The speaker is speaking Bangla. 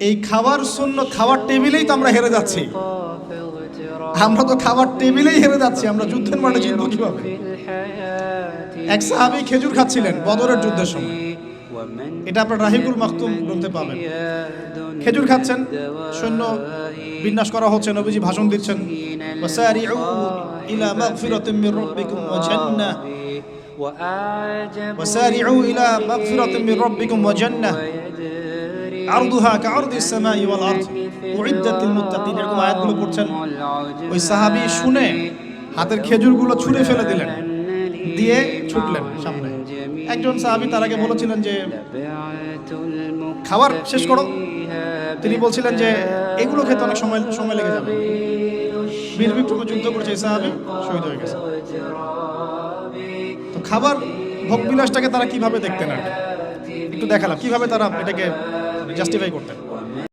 এই খাবার সুন্নত, খাওয়ার টেবিলেই তো আমরা হেরে যাচ্ছি। আমরা তো খাবার টেবিলেই হেরে যাচ্ছি, আমরা যুদ্ধের মাঠে জিতবো কিভাবে? এক সাহাবী খেজুর খাচ্ছিলেন বদরের যুদ্ধের সময়, এটা আপনার রাহিকুল মাকতুম গ্রন্থে পাবেন। খেজুর খাচ্ছেন, সৈন্য বিন্যাস করা হচ্ছে, নবীজি ভাষণ দিচ্ছেন, ওয়াসারিউ ইলা মাগফিরাতিন মির রাব্বিকুম ওয়া জান্নাহ, ওয়াসারিউ ইলা মাগফিরাতিন মির রাব্বিকুম ওয়া জান্নাহ আরদুহা কাআরদিস সামাই ওয়াল আরদ উইদ্দাত লিল মুত্তাকিন। এরকম আয়াতগুলো পড়ছেন। ওই সাহাবী শুনে হাতের খেজুরগুলো ছুঁড়ে ফেলে দিলেন, দিয়ে ছুটলেন সামনে। একজন সাহাবী তার আগে বলেছিলেন যে খাবার শেষ করো। তিনি বলছিলেন যে এগুলো খেতে অনেক সময় লেগে যাবে। বীর বিক্রমে যুদ্ধ করেছে এই সাহাবী, শহীদ হয়ে গেছে। তো খাবার ভোগ বিলাসটাকে তারা কিভাবে দেখতেন আর কি, একটু দেখালাম কিভাবে তারা এটাকে জাস্টিফাই করতেন।